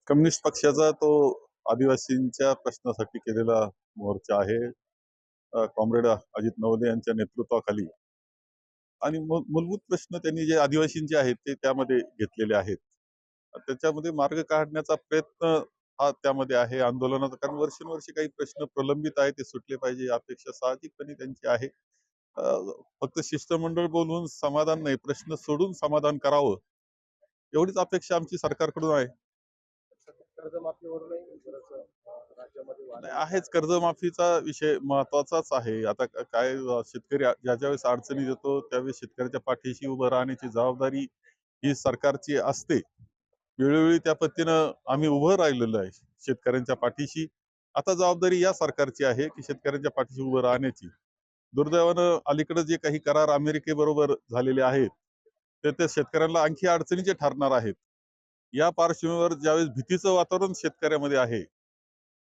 Communist पक्षाचा तो आदिवासींच्या प्रश्नासाठी केलेला मोर्चा आहे. कॉम्रेड अजित नवले यांच्या नेतृत्वाखाली आणि मूलभूत प्रश्न त्यांनी जे आदिवासींचे आहेत ते त्यामध्ये घेतलेले आहेत. त्याच्यामध्ये मार्ग काढण्याचा प्रयत्न हा त्यामध्ये आहे आंदोलनाचा. कारण वर्षानुवर्षे काही प्रश्न प्रलंबित आहेत, ते सुटले पाहिजे अपेक्षा साहजिकपणे त्यांची आहे. फक्त शिष्टमंडळ बोलून समाधान नाही, प्रश्न सोडून समाधान करावं एवढीच अपेक्षा आमची सरकारकडून आहे. आहेच, कर्जमाफीचा विषय महत्वाचाच आहे. आता काय शेतकरी ज्यावेळेस अडचणीत येतो त्यावेळेस शेतकऱ्याच्या पाठीशी उभं राहण्याची जबाबदारी ही सरकारची असते. वेळोवेळी त्या पद्धतीनं आम्ही उभं राहिलेलो आहे शेतकऱ्यांच्या पाठीशी. आता जबाबदारी या सरकारची आहे की शेतकऱ्यांच्या पाठीशी उभं राहण्याची. दुर्दैवानं अलीकडे जे काही करार अमेरिकेबरोबर झालेले आहेत ते त्या शेतकऱ्यांना आणखी अडचणीचे ठरणार आहेत. या पार्श्वभूमीवर ज्यावेळेस भीतीचं वातावरण शेतकऱ्यामध्ये आहे,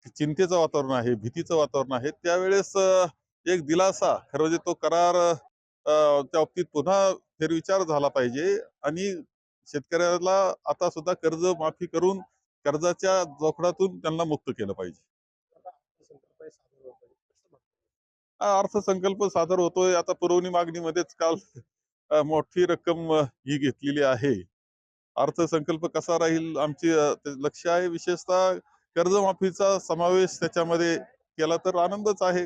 चिंतेचं वातावरण आहे, भीतीचं वातावरण आहे, त्यावेळेस एक दिलासा खरं म्हणजे तो करार त्या बाबतीत पुन्हा फेरविचार झाला पाहिजे आणि शेतकऱ्याला आता सुद्धा कर्ज माफी करून कर्जाच्या जोखडातून त्यांना मुक्त केलं पाहिजे. अर्थसंकल्प सादर होतोय आता. पुरवणी मागणीमध्येच काल मोठी रक्कम ही घेतलेली आहे. अर्थसंकल्प कसा राहील आमची लक्ष आहे. विशेषतः कर्जमाफीचा समावेश त्याच्यामध्ये केला तर आनंदच आहे.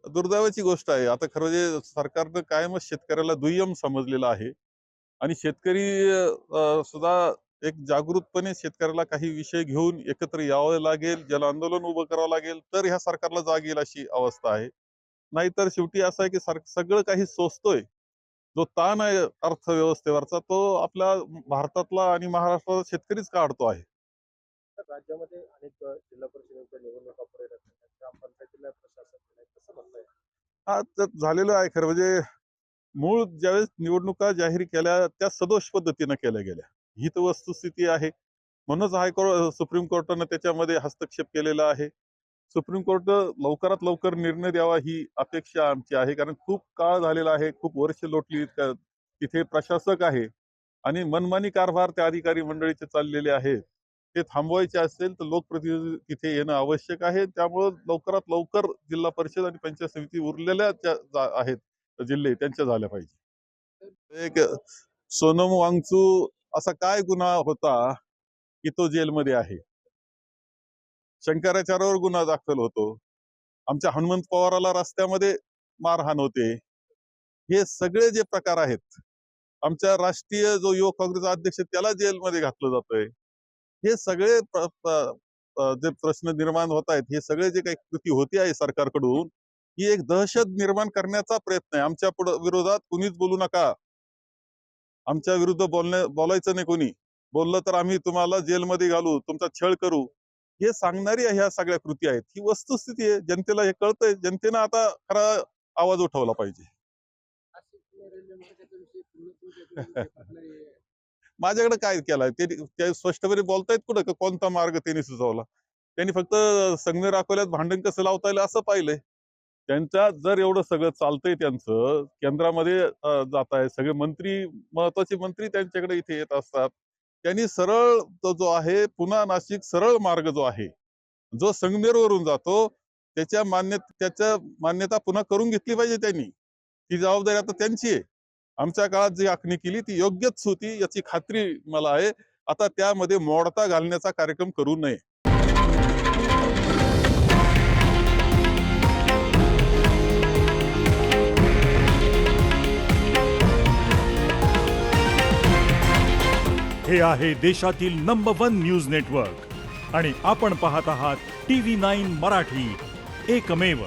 दुर्दैवाची गोष्ट आहे. आता खरं म्हणजे सरकारनं कायमच शेतकऱ्याला दुय्यम समजलेलं आहे आणि शेतकरी सुद्धा एक जागृतपणे शेतकऱ्याला काही विषय घेऊन एकत्र यावं लागेल, जन आंदोलन उभं करावं लागेल तर ह्या सरकारला जाग येईल अशी अवस्था आहे. नाहीतर शेवटी असं आहे की सगळं काही सोसतोय. जो ताण आहे अर्थव्यवस्थेवरचा तो आपल्या भारतातला आणि महाराष्ट्राचा शेतकरीच काढतो आहे. राज्यामध्ये अनेक जिल्हा परिषदेच्या निवडणुका पुढे ग्रामपंचायतीला प्रशासन कसं म्हणताय? हा तर झालेलं आहे. खरं म्हणजे मूळ ज्यावेळेस निवडणुका जाहीर केल्या त्या सदोष पद्धतीनं केल्या गेल्या, ही तर वस्तुस्थिती आहे. म्हणूनच हायकोर्ट सुप्रीम कोर्टानं त्याच्यामध्ये हस्तक्षेप केलेला आहे. सुप्रीम कोर्ट लवकरात लवकर निर्णय द्यावा ही अपेक्षा आमची आहे. कारण खूप काळ झालेला आहे, खूप वर्ष लोटली. तिथे प्रशासक आहे आणि मनमानी कारभार त्या अधिकारी मंडळीचे चाललेले आहेत. ते थांबवायचे असेल तर लोकप्रतिनिधी तिथे येणं आवश्यक आहे. त्यामुळं लवकरात लवकर जिल्हा परिषद आणि पंचायत समिती उरलेल्या ज्या आहेत जिल्हे त्यांच्या झाल्या पाहिजे. एक सोनम वांगचू असा काय गुन्हा होता की तो जेलमध्ये आहे? शंकराचार्यावर गुन्हा दाखल होतो. आमच्या हनुमंत पवाराला रस्त्यामध्ये मारहाण होते. हे सगळे जे प्रकार आहेत, आमच्या राष्ट्रीय जो युवक काँग्रेसचा अध्यक्ष त्याला जेलमध्ये घातलं जातंय. हे सगळे जे प्रश्न निर्माण होत आहेत, हे सगळे जे काही कृती होती आहे सरकारकडून, ही एक दहशत निर्माण करण्याचा प्रयत्न आहे. आमच्या विरोधात कुणीच बोलू नका, आमच्या विरुद्ध बोलायचं नाही. कोणी बोललं तर आम्ही तुम्हाला जेलमध्ये घालू, तुमचा छळ करू, हे सांगणारी ह्या सगळ्या कृती आहेत. ही वस्तुस्थिती आहे. जनतेला हे कळतंय. जनतेनं आता खरा आवाज उठवला पाहिजे. माझ्याकडे काय केलाय ते स्पष्टपणे बोलतायत कुठं का कोणता मार्ग त्यांनी सुचवला? त्यांनी फक्त संगमेर अकोल्यात भांडण कसं लावता येईल असं पाहिलंय. त्यांच्या जर एवढं सगळं चालतंय, त्यांचं केंद्रामध्ये जात आहे, सगळे मंत्री, महत्वाचे मंत्री त्यांच्याकडे इथे येत असतात. त्यांनी सरळ तो जो आहे पुन्हा नाशिक सरळ मार्ग जो आहे, जो संगमेरवरून जातो, त्याच्या मान्यता पुन्हा करून घेतली पाहिजे त्यांनी. ती जबाबदारी आता त्यांची आहे. आमच्या काळात जी आखणी केली ती योग्यच होती याची खात्री मला आहे. आता त्यामध्ये मोडता घालण्याचा कार्यक्रम करू नये. हे आहे देशातील नंबर 1 न्यूज नेटवर्क आणि आपण पाहत आहात TV9 मराठी, एकमेव.